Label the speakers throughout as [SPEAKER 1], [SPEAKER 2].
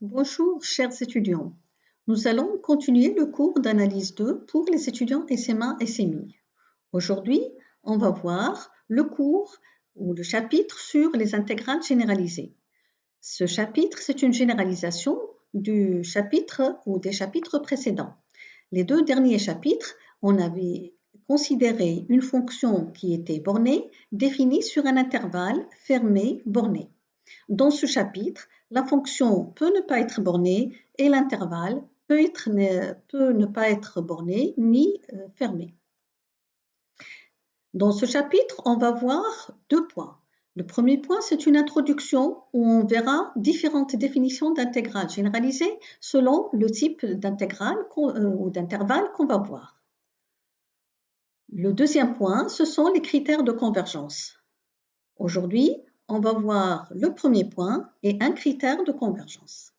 [SPEAKER 1] Bonjour, chers étudiants. Nous allons continuer le cours d'analyse 2 pour les étudiants SMA et SMI. Aujourd'hui, on va voir le cours ou le chapitre sur les intégrales généralisées. Ce chapitre, c'est une généralisation du chapitre ou des chapitres précédents. Les deux derniers chapitres, on avait considéré une fonction qui était bornée, définie sur un intervalle fermé borné. Dans ce chapitre, la fonction peut ne pas être bornée et l'intervalle peut ne pas être borné ni fermé. Dans ce chapitre, on va voir deux points. Le premier point, c'est une introduction où on verra différentes définitions d'intégrales généralisées selon le type d'intégrale ou d'intervalle qu'on va voir. Le deuxième point, ce sont les critères de convergence. Aujourd'hui, on va voir le premier point et un critère de convergence.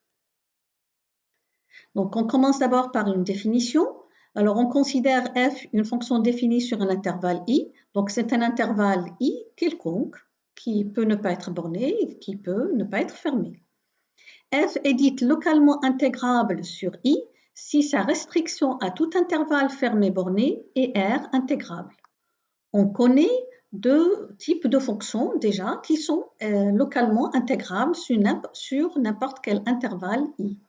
[SPEAKER 1] Donc, on commence d'abord par une définition. Alors, on considère f une fonction définie sur un intervalle i. Donc, c'est un intervalle i quelconque qui peut ne pas être borné et qui peut ne pas être fermé. F est dite localement intégrable sur i si sa restriction à tout intervalle fermé borné est R intégrable. On connaît deux types de fonctions déjà qui sont localement intégrables sur n'importe quel intervalle i.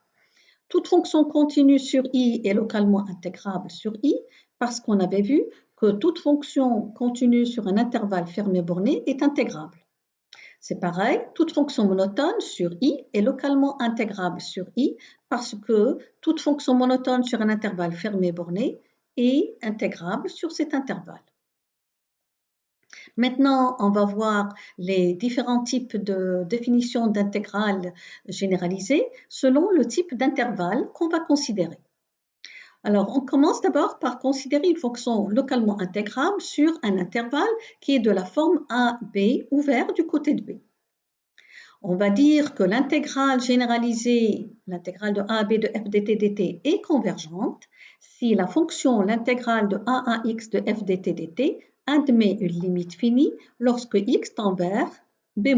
[SPEAKER 1] Toute fonction continue sur i est localement intégrable sur i parce qu'on avait vu que toute fonction continue sur un intervalle fermé borné est intégrable. C'est pareil, toute fonction monotone sur i est localement intégrable sur i parce que toute fonction monotone sur un intervalle fermé borné est intégrable sur cet intervalle. Maintenant, on va voir les différents types de définitions d'intégrales généralisées selon le type d'intervalle qu'on va considérer. Alors, on commence d'abord par considérer une fonction localement intégrable sur un intervalle qui est de la forme AB ouvert du côté de B. On va dire que l'intégrale généralisée, l'intégrale de a à b de f dt dt est convergente si la fonction l'intégrale de a à x de f dt dt admet une limite finie lorsque x tend vers b-.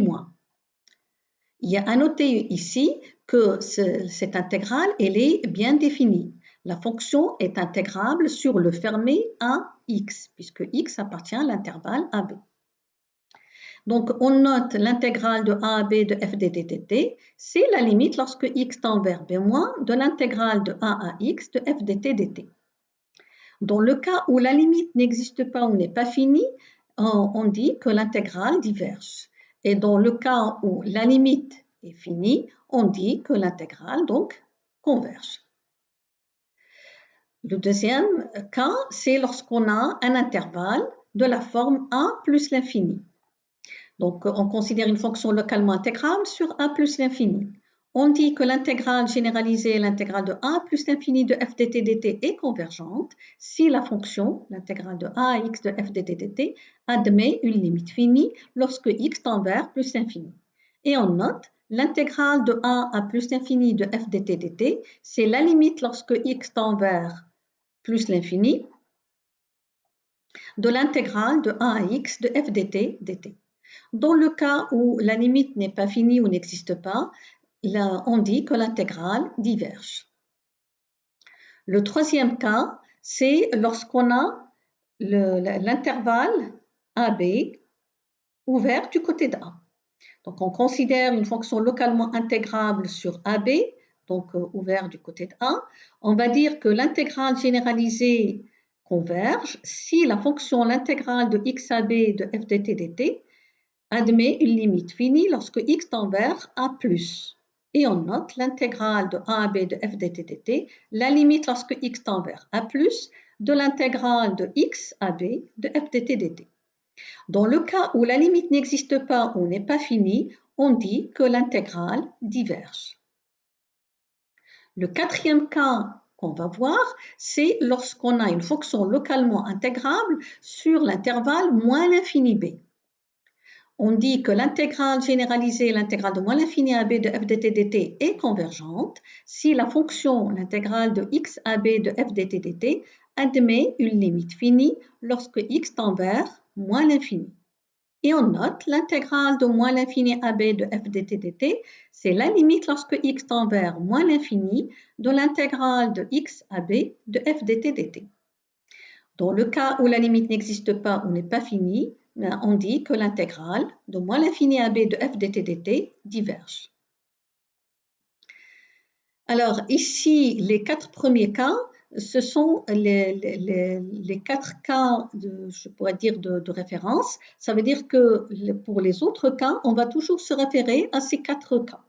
[SPEAKER 1] Il y a à noter ici que cette intégrale, elle est bien définie. La fonction est intégrable sur le fermé à x, puisque x appartient à l'intervalle AB. Donc, on note l'intégrale de a à b de f dt dt, c'est la limite lorsque x tend vers b- de l'intégrale de a à x de f dt dt. Dans le cas où la limite n'existe pas ou n'est pas finie, on dit que l'intégrale diverge. Et dans le cas où la limite est finie, on dit que l'intégrale donc converge. Le deuxième cas, c'est lorsqu'on a un intervalle de la forme a plus l'infini. Donc, on considère une fonction localement intégrable sur a plus l'infini. On dit que l'intégrale généralisée, l'intégrale de a plus l'infini de f dt dt est convergente si la fonction, l'intégrale de a à x de f dt dt, admet une limite finie lorsque x tend vers plus l'infini. Et on note l'intégrale de a à plus l'infini de f dt dt, c'est la limite lorsque x tend vers plus l'infini de l'intégrale de a à x de f dt dt. Dans le cas où la limite n'est pas finie ou n'existe pas, on dit que l'intégrale diverge. Le troisième cas, c'est lorsqu'on a l'intervalle AB ouvert du côté de A. Donc, on considère une fonction localement intégrable sur AB, donc ouvert du côté de A. On va dire que l'intégrale généralisée converge si la fonction l'intégrale de xab de f dt dt admet une limite finie lorsque x tend vers a+. Et on note l'intégrale de a à b de f dt dt, la limite lorsque x tend vers a+, de l'intégrale de x à b de f dt dt. Dans le cas où la limite n'existe pas ou n'est pas finie, on dit que l'intégrale diverge. Le quatrième cas qu'on va voir, c'est lorsqu'on a une fonction localement intégrable sur l'intervalle moins l'infini b. On dit que l'intégrale généralisée, l'intégrale de moins l'infini à b de f dt dt est convergente si la fonction, l'intégrale de x à b de f dt dt, admet une limite finie lorsque x tend vers moins l'infini. Et on note l'intégrale de moins l'infini AB de f dt dt, c'est la limite lorsque x tend vers moins l'infini de l'intégrale de x AB de f dt dt. Dans le cas où la limite n'existe pas ou n'est pas finie, on dit que l'intégrale de moins l'infini AB de f dt dt diverge. Alors ici, les 4 premiers cas, ce sont les 4 cas, je pourrais dire, de référence. Ça veut dire que pour les autres cas, on va toujours se référer à ces 4 cas.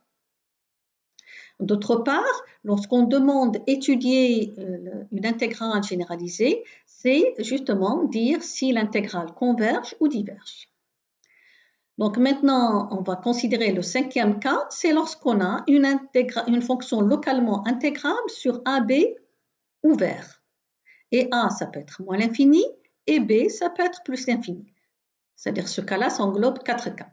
[SPEAKER 1] D'autre part, lorsqu'on demande étudier une intégrale généralisée, c'est justement dire si l'intégrale converge ou diverge. Donc maintenant, on va considérer le 5e cas, c'est lorsqu'on a une fonction localement intégrable sur AB ouvert. Et A, ça peut être moins l'infini, et B, ça peut être plus l'infini. C'est-à-dire ce cas-là, ça englobe 4 cas.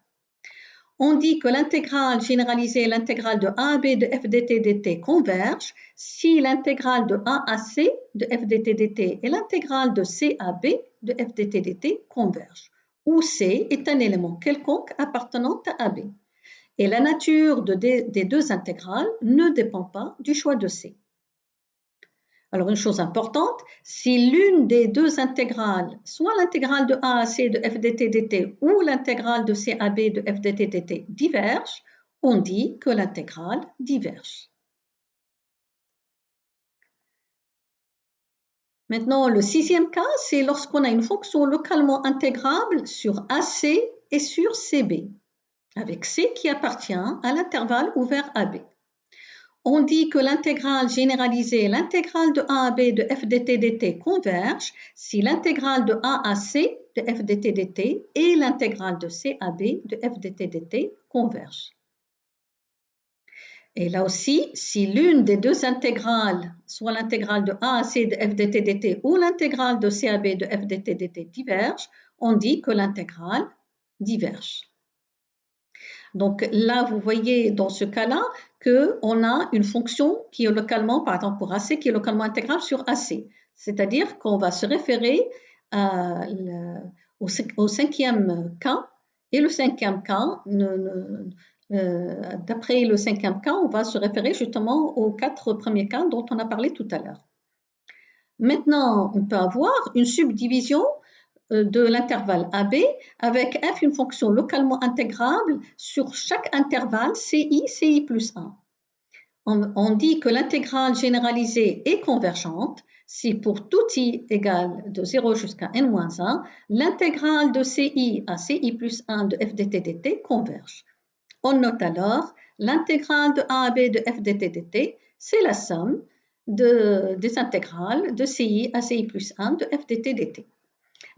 [SPEAKER 1] On dit que l'intégrale généralisée et l'intégrale de A à B de f dt dt convergent si l'intégrale de A à C de f dt dt et l'intégrale de C à B de f dt dt convergent, où C est un élément quelconque appartenant à AB. Et la nature des deux intégrales ne dépend pas du choix de C. Alors, une chose importante, si l'une des deux intégrales, soit l'intégrale de A à C de f dt dt ou l'intégrale de C à B de f dt dt diverge, on dit que l'intégrale diverge. Maintenant, le 6e cas, c'est lorsqu'on a une fonction localement intégrable sur AC et sur CB, avec C qui appartient à l'intervalle ouvert AB. On dit que l'intégrale généralisée et l'intégrale de A à B de f dt dt convergent si l'intégrale de A à C de f dt dt et l'intégrale de C à B de f dt dt convergent. Et là aussi, si l'une des deux intégrales, soit l'intégrale de A à C de f dt dt ou l'intégrale de C à B de f dt dt diverge, on dit que l'intégrale diverge. Donc là, vous voyez dans ce cas-là qu'on a une fonction qui est localement, par exemple pour AC, qui est localement intégrable sur AC. C'est-à-dire qu'on va se référer au 5e cas. Et le 5e cas, d'après le 5e cas, on va se référer justement aux 4 premiers cas dont on a parlé tout à l'heure. Maintenant, on peut avoir une subdivision de l'intervalle AB avec f une fonction localement intégrable sur chaque intervalle ci plus 1. On dit que l'intégrale généralisée est convergente si pour tout i égale de 0 jusqu'à n-1, l'intégrale de ci à ci plus 1 de f dt dt converge. On note alors l'intégrale de a à b de f dt dt, c'est la somme des intégrales de ci à ci plus 1 de f dt dt.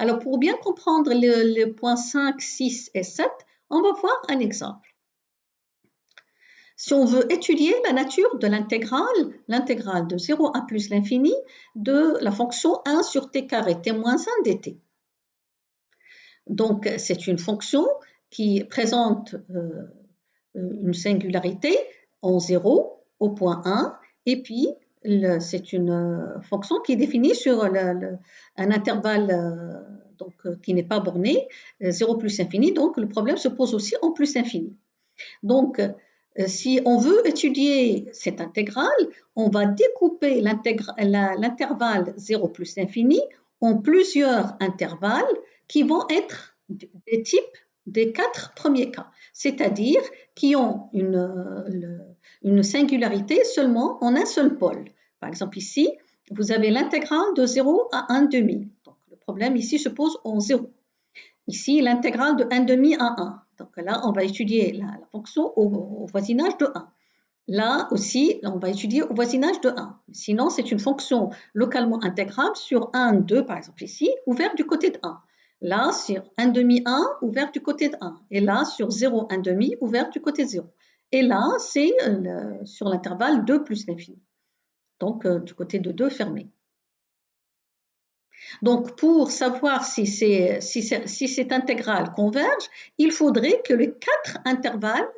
[SPEAKER 1] Alors, pour bien comprendre les points 5, 6 et 7, on va voir un exemple. Si on veut étudier la nature de l'intégrale de 0 à plus l'infini de la fonction 1 sur t carré t moins 1 dt. Donc, c'est une fonction qui présente une singularité en 0 au point 1 et puis c'est une fonction qui est définie sur un intervalle qui n'est pas borné, 0 plus infini, donc le problème se pose aussi en plus infini. Donc, si on veut étudier cette intégrale, on va découper l'intervalle 0 plus infini en plusieurs intervalles qui vont être des types des 4 premiers cas, c'est-à-dire qui ont une singularité seulement en un seul pôle. Par exemple, ici, vous avez l'intégrale de 0 à 1 demi. Donc, le problème ici se pose en 0. Ici, l'intégrale de 1 demi à 1. Donc là, on va étudier la fonction au voisinage de 1. Là aussi, on va étudier au voisinage de 1. Sinon, c'est une fonction localement intégrable sur 1, 2, par exemple ici, ouverte du côté de 1. Là, sur 1 demi 1, ouvert du côté de 1. Et là, sur 0, 1 demi, ouvert du côté de 0. Et là, c'est sur l'intervalle 2 plus l'infini. Donc, du côté de 2 fermé. Donc, pour savoir si cette intégrale converge, il faudrait que les 4 intervalles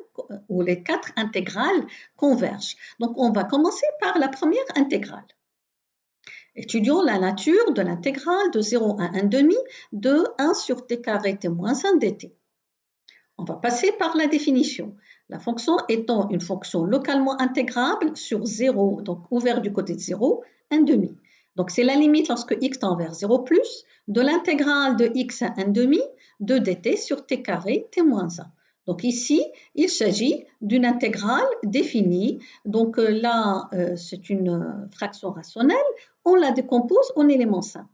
[SPEAKER 1] ou les 4 intégrales convergent. Donc, on va commencer par la première intégrale. Étudions la nature de l'intégrale de 0 à 1 demi de 1 sur t carré t moins 1 dt. On va passer par la définition. La fonction étant une fonction localement intégrable sur 0, donc ouvert du côté de 0, 1 demi. Donc c'est la limite lorsque x tend vers 0 plus de l'intégrale de x à 1 demi de dt sur t carré t moins 1. Donc ici, il s'agit d'une intégrale définie. Donc là, c'est une fraction rationnelle. On la décompose en éléments simples.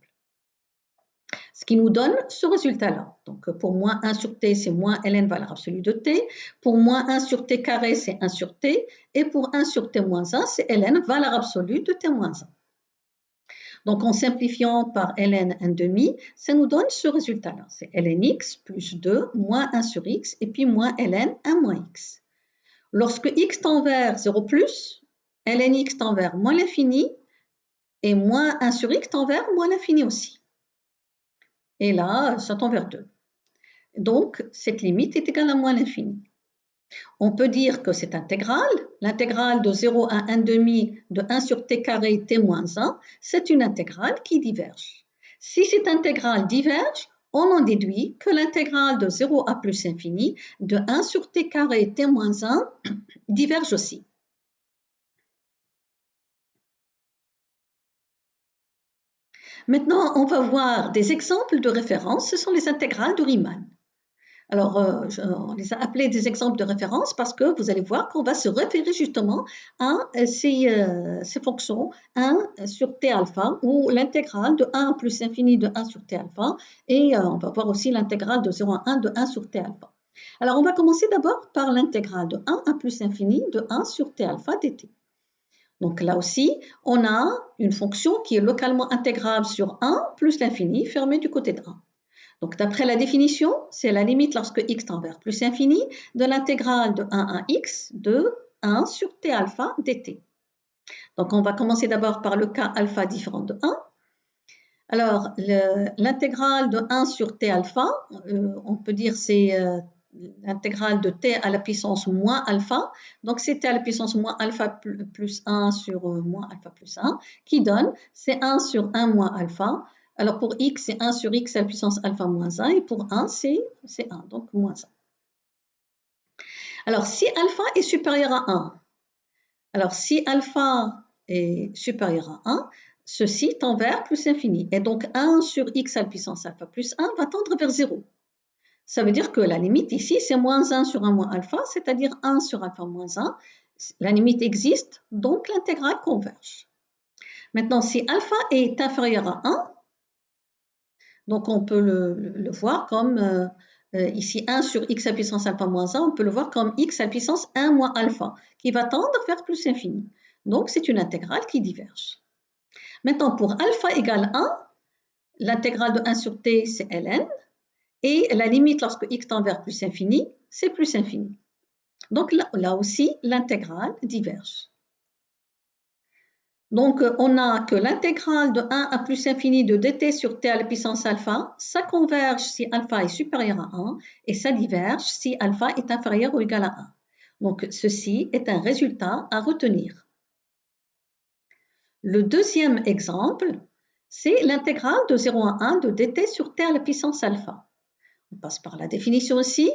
[SPEAKER 1] Ce qui nous donne ce résultat-là. Donc pour moins 1 sur t, c'est moins ln valeur absolue de t. Pour moins 1 sur t carré, c'est 1 sur t. Et pour 1 sur t moins 1, c'est ln valeur absolue de t moins 1. Donc en simplifiant par ln 1 demi, ça nous donne ce résultat-là. C'est ln x plus 2 moins 1 sur x et puis moins ln 1 moins x. Lorsque x tend vers 0 plus, ln x tend vers moins l'infini et moins 1 sur x tend vers moins l'infini aussi. Et là, ça tend vers 2. Donc, cette limite est égale à moins l'infini. On peut dire que cette intégrale, l'intégrale de 0 à 1 demi de 1 sur t carré t moins 1, c'est une intégrale qui diverge. Si cette intégrale diverge, on en déduit que l'intégrale de 0 à plus infini de 1 sur t carré t moins 1 diverge aussi. Maintenant, on va voir des exemples de référence. Ce sont les intégrales de Riemann. Alors, on les a appelés des exemples de référence parce que vous allez voir qu'on va se référer justement à ces fonctions 1 sur t alpha ou l'intégrale de 1 plus infini de 1 sur t alpha et on va voir aussi l'intégrale de 0 à 1 de 1 sur t alpha. Alors, on va commencer d'abord par l'intégrale de 1 à plus infini de 1 sur t alpha dt. Donc là aussi, on a une fonction qui est localement intégrable sur 1 plus l'infini fermée du côté de 1. Donc, d'après la définition, c'est la limite lorsque x tend vers plus infini de l'intégrale de 1 à x de 1 sur t alpha dt. Donc, on va commencer d'abord par le cas alpha différent de 1. Alors, l'intégrale de 1 sur t alpha, on peut dire c'est l'intégrale de t à la puissance moins alpha. Donc, c'est t à la puissance moins alpha plus 1 sur moins alpha plus 1 qui donne, c'est 1 sur 1 moins alpha. Alors, pour x, c'est 1 sur x à la puissance alpha moins 1. Et pour 1, c'est 1, donc moins 1. Alors, si alpha est supérieur à 1, alors si alpha est supérieur à 1, ceci tend vers plus infini. Et donc, 1 sur x à la puissance alpha plus 1 va tendre vers 0. Ça veut dire que la limite ici, c'est moins 1 sur 1 moins alpha, c'est-à-dire 1 sur alpha moins 1. La limite existe, donc l'intégrale converge. Maintenant, si alpha est inférieur à 1, donc on peut le voir comme ici 1 sur x à puissance alpha moins 1, on peut le voir comme x à puissance 1 moins alpha, qui va tendre vers plus infini. Donc c'est une intégrale qui diverge. Maintenant, pour alpha égale 1, l'intégrale de 1 sur t, c'est ln, et la limite lorsque x tend vers plus infini, c'est plus infini. Donc là aussi, l'intégrale diverge. Donc, on a que l'intégrale de 1 à plus infini de dt sur t à la puissance alpha, ça converge si alpha est supérieur à 1 et ça diverge si alpha est inférieur ou égal à 1. Donc, ceci est un résultat à retenir. Le deuxième exemple, c'est l'intégrale de 0 à 1 de dt sur t à la puissance alpha. On passe par la définition aussi.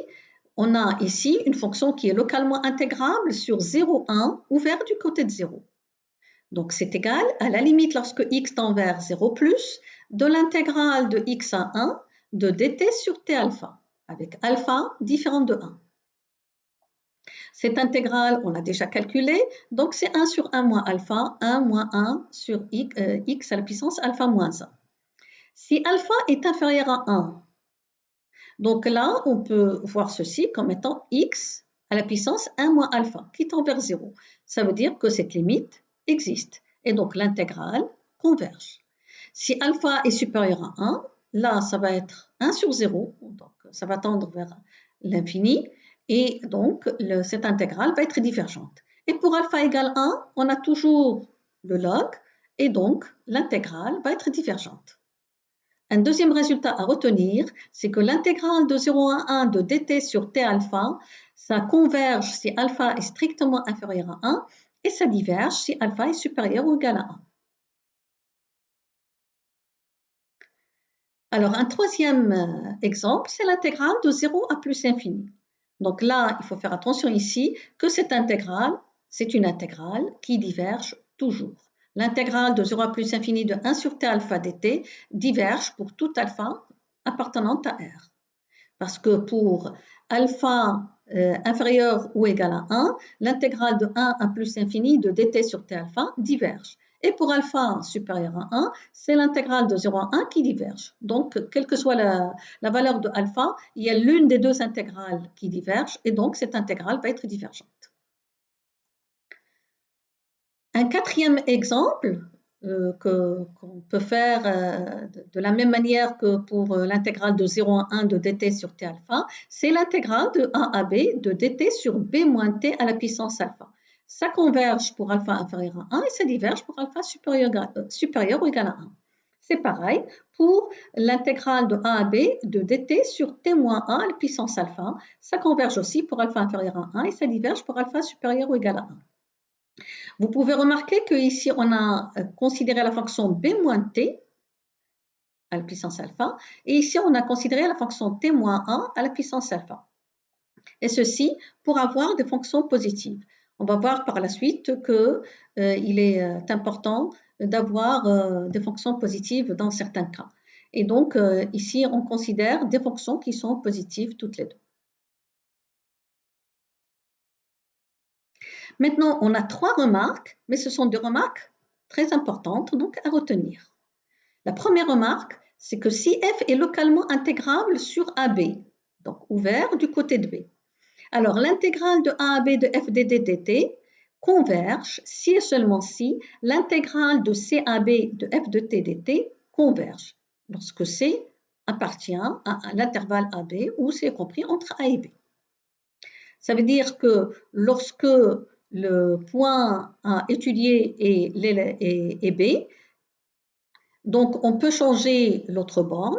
[SPEAKER 1] On a ici une fonction qui est localement intégrable sur 0, 1, ouvert du côté de 0. Donc, c'est égal à la limite lorsque x tend vers 0 plus de l'intégrale de x à 1 de dt sur t alpha, avec alpha différent de 1. Cette intégrale, on l'a déjà calculée, donc c'est 1 sur 1 moins alpha, 1 moins 1 sur x à la puissance alpha moins 1. Si alpha est inférieur à 1, donc là, on peut voir ceci comme étant x à la puissance 1 moins alpha, qui tend vers 0. Ça veut dire que cette limite existe. Et donc, l'intégrale converge. Si alpha est supérieur à 1, là, ça va être 1 sur 0, donc ça va tendre vers l'infini, et donc cette intégrale va être divergente. Et pour alpha égale 1, on a toujours le log, et donc l'intégrale va être divergente. Un deuxième résultat à retenir, c'est que l'intégrale de 0 à 1 de dt sur t alpha, ça converge si alpha est strictement inférieur à 1, et ça diverge si alpha est supérieur ou égal à 1. Alors, un troisième exemple, c'est l'intégrale de 0 à plus infini. Donc là, il faut faire attention ici que cette intégrale, c'est une intégrale qui diverge toujours. L'intégrale de 0 à plus infini de 1 sur t alpha dt diverge pour tout alpha appartenant à R. Parce que pour alpha inférieur ou égal à 1, l'intégrale de 1 à plus infini de dt sur t alpha diverge. Et pour alpha supérieur à 1, c'est l'intégrale de 0 à 1 qui diverge. Donc, quelle que soit la valeur de alpha, il y a l'une des deux intégrales qui diverge et donc cette intégrale va être divergente. Un quatrième exemple qu'on peut faire de la même manière que pour l'intégrale de 0 à 1 de dt sur t alpha, c'est l'intégrale de a à b de dt sur b moins t à la puissance alpha. Ça converge pour alpha inférieur à 1 et ça diverge pour alpha supérieur ou égal à 1. C'est pareil pour l'intégrale de a à b de dt sur t moins 1 à la puissance alpha. Ça converge aussi pour alpha inférieur à 1 et ça diverge pour alpha supérieur ou égal à 1. Vous pouvez remarquer qu'ici, on a considéré la fonction b moins t à la puissance alpha, et ici, on a considéré la fonction t moins 1 à la puissance alpha. Et ceci pour avoir des fonctions positives. On va voir par la suite qu'il est important d'avoir des fonctions positives dans certains cas. Et donc, ici, on considère des fonctions qui sont positives toutes les deux. Maintenant, on a 3 remarques, mais ce sont des remarques très importantes donc à retenir. La première remarque, c'est que si f est localement intégrable sur AB, donc ouvert du côté de B, alors l'intégrale de a à b de f dt converge si et seulement si l'intégrale de c à b de f de t dt converge, lorsque c appartient à l'intervalle AB où c'est compris entre A et B. Ça veut dire que lorsque le point à étudier est B, donc on peut changer l'autre borne,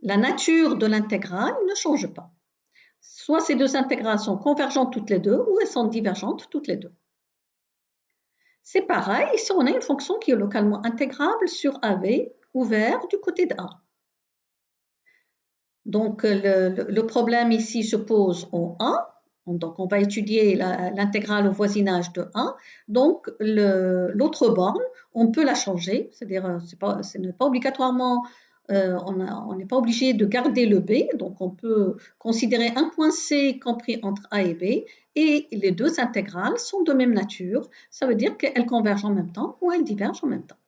[SPEAKER 1] la nature de l'intégrale ne change pas. Soit ces deux intégrales sont convergentes toutes les deux, ou elles sont divergentes toutes les deux. C'est pareil, ici on a une fonction qui est localement intégrable sur AV, ouvert du côté de A. Donc le problème ici se pose en A. Donc, on va étudier l'intégrale au voisinage de 1. Donc, l'autre borne, on peut la changer, c'est-à-dire ce n'est pas obligatoirement, on n'est pas obligé de garder le B. Donc, on peut considérer un point C compris entre A et B. Et les deux intégrales sont de même nature. Ça veut dire qu'elles convergent en même temps ou elles divergent en même temps.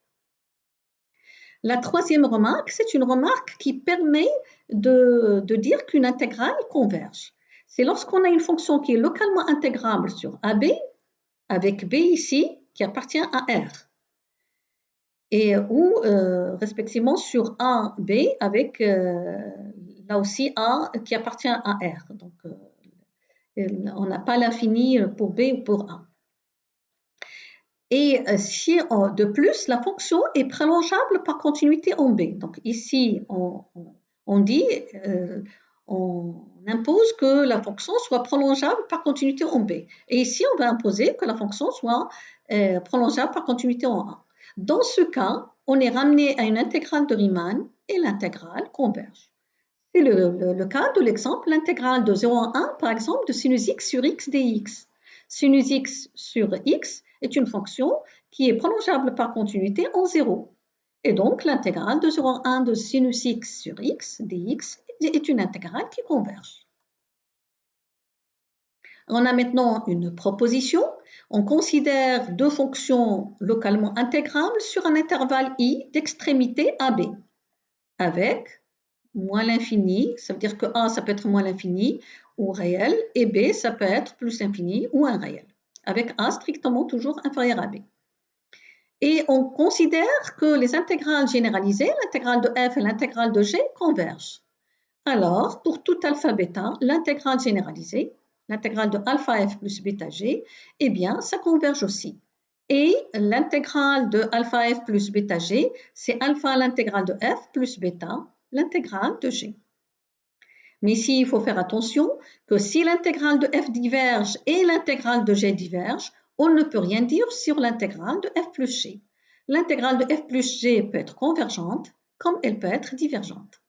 [SPEAKER 1] La troisième remarque, c'est une remarque qui permet de dire qu'une intégrale converge. C'est lorsqu'on a une fonction qui est localement intégrable sur AB, avec B ici, qui appartient à R, et ou respectivement sur AB, avec là aussi A qui appartient à R. Donc, on n'a pas l'infini pour B ou pour A. Et si de plus, la fonction est prolongeable par continuité en B. Donc ici, on dit, on impose que la fonction soit prolongeable par continuité en B. Et ici, on va imposer que la fonction soit prolongeable par continuité en A. Dans ce cas, on est ramené à une intégrale de Riemann et l'intégrale converge. C'est le cas de l'exemple, l'intégrale de 0 à 1, par exemple, de sinus x sur x dx. Sinus x sur x est une fonction qui est prolongeable par continuité en 0. Et donc, l'intégrale de 0 à 1 de sinus x sur x dx est une intégrale qui converge. On a maintenant une proposition. On considère deux fonctions localement intégrables sur un intervalle i d'extrémité AB, avec moins l'infini, ça veut dire que A, ça peut être moins l'infini ou réel, et B, ça peut être plus l'infini ou un réel, avec A strictement toujours inférieur à B. Et on considère que les intégrales généralisées, l'intégrale de f et l'intégrale de g, convergent. Alors, pour tout alpha bêta, l'intégrale généralisée, l'intégrale de alpha f plus bêta g, eh bien, ça converge aussi. Et l'intégrale de alpha f plus bêta g, c'est alpha l'intégrale de f plus bêta l'intégrale de g. Mais ici, il faut faire attention que si l'intégrale de f diverge et l'intégrale de g diverge, on ne peut rien dire sur l'intégrale de f plus g. L'intégrale de f plus g peut être convergente comme elle peut être divergente.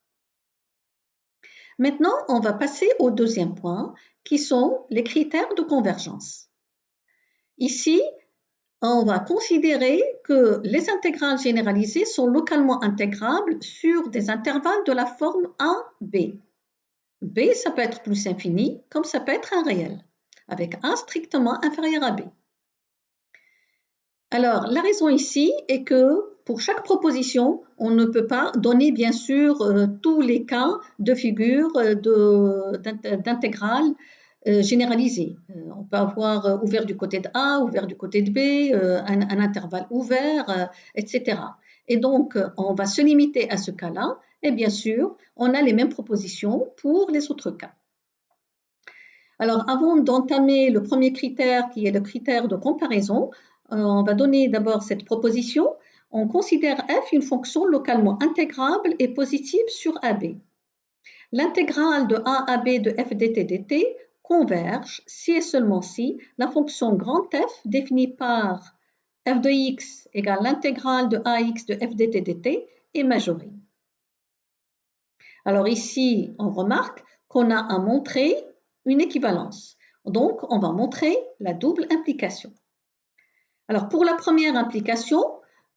[SPEAKER 1] Maintenant, on va passer au deuxième point, qui sont les critères de convergence. Ici, on va considérer que les intégrales généralisées sont localement intégrables sur des intervalles de la forme A, B. B, ça peut être plus infini, comme ça peut être un réel, avec A strictement inférieur à B. Alors, la raison ici est que pour chaque proposition, on ne peut pas donner bien sûr tous les cas de figure d'intégrale généralisée. On peut avoir ouvert du côté de A, ouvert du côté de B, un intervalle ouvert, etc. Et donc, on va se limiter à ce cas-là. Et bien sûr, on a les mêmes propositions pour les autres cas. Alors, avant d'entamer le premier critère, qui est le critère de comparaison, on va donner d'abord cette proposition. On considère f une fonction localement intégrable et positive sur AB. L'intégrale de a à b de f dt dt converge si et seulement si la fonction grand F définie par f de x égale l'intégrale de ax de f dt dt est majorée. Alors ici, on remarque qu'on a à montrer une équivalence. Donc, on va montrer la double implication. Alors, pour la première implication,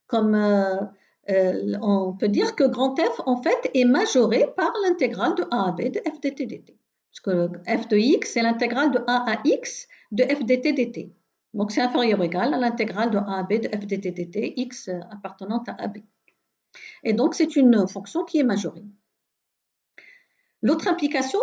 [SPEAKER 1] comme on peut dire que grand F, en fait, est majoré par l'intégrale de a à b de f dt dt. Parce que f de x, c'est l'intégrale de a à x de f dt dt. Donc, c'est inférieur ou égal à l'intégrale de a à b de f dt dt, x appartenant à ab. Et donc, c'est une fonction qui est majorée. L'autre implication,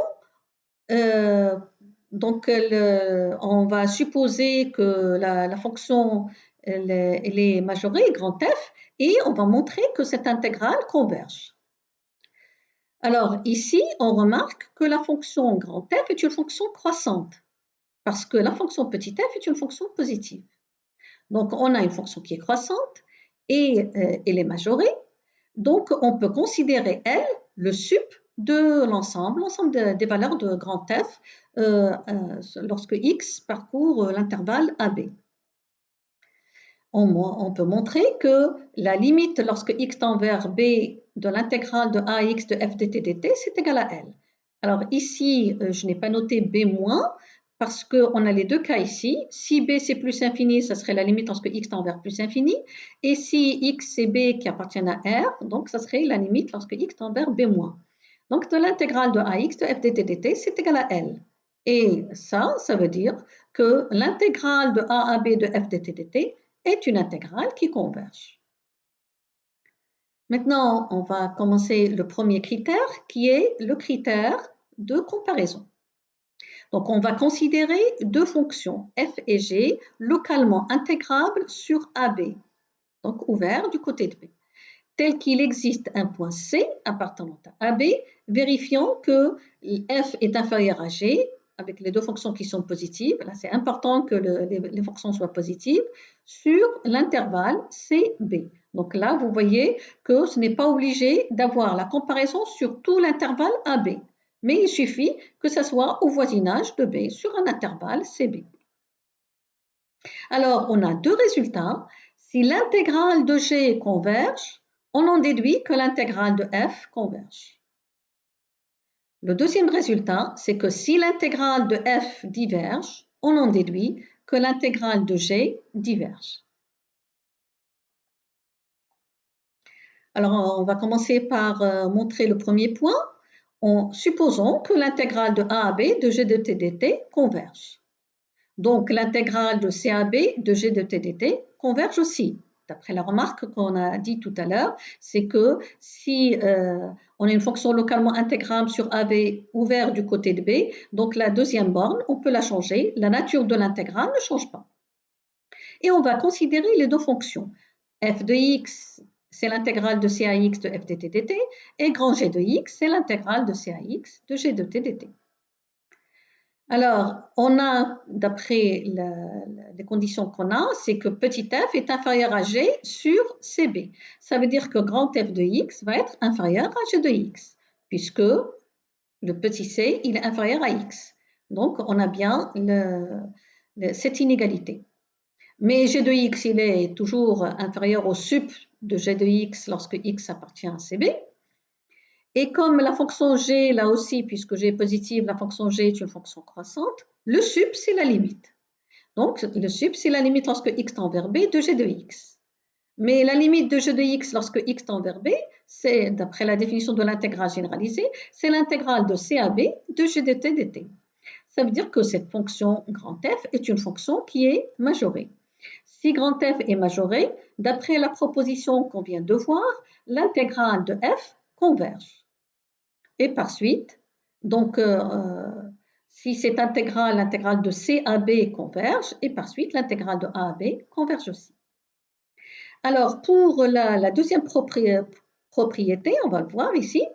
[SPEAKER 1] donc, on va supposer que la fonction elle est majorée, grand F, et on va montrer que cette intégrale converge. Alors ici, on remarque que la fonction grand F est une fonction croissante, parce que la fonction petit f est une fonction positive. Donc on a une fonction qui est croissante et elle est majorée, donc on peut considérer elle le sup de l'ensemble des valeurs de grand F lorsque x parcourt l'intervalle AB. On peut montrer que la limite lorsque x tend vers b de l'intégrale de ax de f dt dt, c'est égal à L. Alors ici, je n'ai pas noté b- parce qu'on a les deux cas ici. Si b c'est plus infini, ça serait la limite lorsque x tend vers plus infini. Et si x c'est b qui appartient à R, donc ça serait la limite lorsque x tend vers b-. Donc de l'intégrale de ax de f dt dt, c'est égal à L. Et ça veut dire que l'intégrale de a à b de f dt dt est une intégrale qui converge. Maintenant, on va commencer le premier critère qui est le critère de comparaison. Donc, on va considérer deux fonctions f et g localement intégrables sur AB, donc ouvert du côté de B, tel qu'il existe un point C appartenant à AB, vérifiant que f est inférieur à g avec les deux fonctions qui sont positives. Là, c'est important que les fonctions soient positives sur l'intervalle CB. Donc là, vous voyez que ce n'est pas obligé d'avoir la comparaison sur tout l'intervalle AB, mais il suffit que ce soit au voisinage de B sur un intervalle CB. Alors, on a deux résultats. Si l'intégrale de G converge, on en déduit que l'intégrale de F converge. Le deuxième résultat, c'est que si l'intégrale de f diverge, on en déduit que l'intégrale de g diverge. Alors, on va commencer par montrer le premier point. Supposons que l'intégrale de a à b de g de t dt converge. Donc, l'intégrale de c à b de g de t dt converge aussi. D'après la remarque qu'on a dit tout à l'heure, c'est que si on a une fonction localement intégrable sur AB ouvert du côté de B, donc la deuxième borne, on peut la changer. La nature de l'intégrale ne change pas. Et on va considérer les deux fonctions. f de x, c'est l'intégrale de cax de f dt dt, et grand G de x, c'est l'intégrale de cax de g de t dt. Alors, on a, d'après les conditions qu'on a, c'est que petit f est inférieur à g sur cb. Ça veut dire que grand f de x va être inférieur à g de x, puisque le petit c, il est inférieur à x. Donc, on a bien cette inégalité. Mais g de x, il est toujours inférieur au sup de g de x lorsque x appartient à cb. Et comme la fonction g, là aussi, puisque g est positive, la fonction g est une fonction croissante, le sup, c'est la limite. Donc, le sup, c'est la limite lorsque x tend vers b de g de x. Mais la limite de g de x lorsque x tend vers b, c'est, d'après la définition de l'intégrale généralisée, c'est l'intégrale de c à b de g dt dt. Ça veut dire que cette fonction grand f est une fonction qui est majorée. Si grand f est majoré, d'après la proposition qu'on vient de voir, l'intégrale de f converge. Et par suite, donc, si cette intégrale, l'intégrale de c à b converge, et par suite, l'intégrale de a à b converge aussi. Alors, pour la deuxième propriété, on va le voir ici,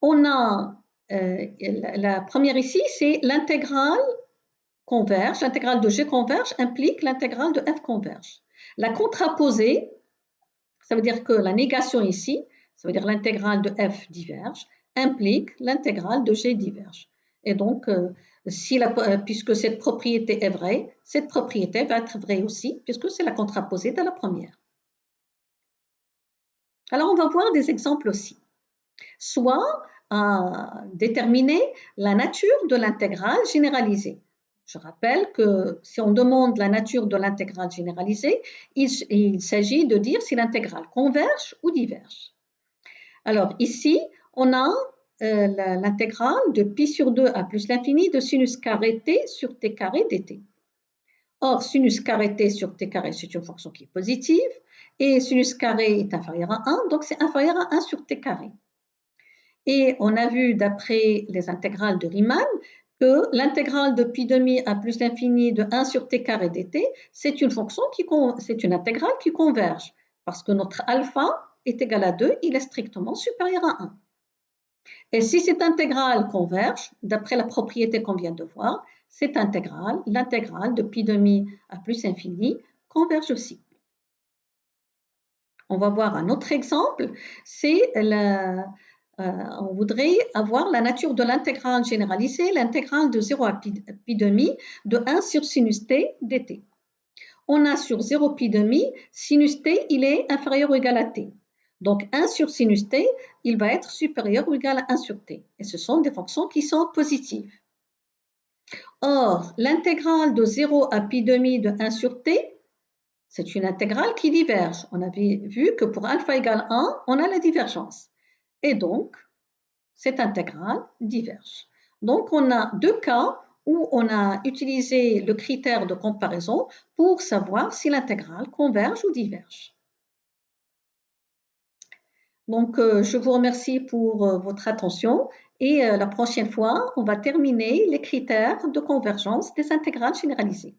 [SPEAKER 1] on a la première ici, c'est l'intégrale converge, l'intégrale de g converge implique l'intégrale de f converge. La contraposée, ça veut dire que la négation ici, ça veut dire l'intégrale de f diverge, implique l'intégrale de g diverge. Et donc, puisque cette propriété est vraie, cette propriété va être vraie aussi, puisque c'est la contraposée de la première. Alors, on va voir des exemples aussi. Soit à déterminer la nature de l'intégrale généralisée. Je rappelle que si on demande la nature de l'intégrale généralisée, il s'agit de dire si l'intégrale converge ou diverge. Alors ici, on a l'intégrale de pi sur 2 à plus l'infini de sinus carré t sur t carré dt. Or, sinus carré t sur t carré, c'est une fonction qui est positive, et sinus carré est inférieur à 1, donc c'est inférieur à 1 sur t carré. Et on a vu, d'après les intégrales de Riemann, que l'intégrale de pi demi à plus l'infini de 1 sur t carré dt, c'est une intégrale qui converge, parce que notre alpha est égal à 2, il est strictement supérieur à 1. Et si cette intégrale converge, d'après la propriété qu'on vient de voir, cette intégrale, l'intégrale de pi demi à plus infini, converge aussi. On va voir un autre exemple, c'est on voudrait avoir la nature de l'intégrale généralisée, l'intégrale de 0 à pi demi de 1 sur sinus t dt. On a sur 0 pi demi, sinus t, il est inférieur ou égal à t. Donc 1 sur sinus t, il va être supérieur ou égal à 1 sur t. Et ce sont des fonctions qui sont positives. Or, l'intégrale de 0 à pi demi de 1 sur t, c'est une intégrale qui diverge. On avait vu que pour alpha égale 1, on a la divergence. Et donc, cette intégrale diverge. Donc, on a deux cas où on a utilisé le critère de comparaison pour savoir si l'intégrale converge ou diverge. Donc, je vous remercie pour votre attention et la prochaine fois, on va terminer les critères de convergence des intégrales généralisées.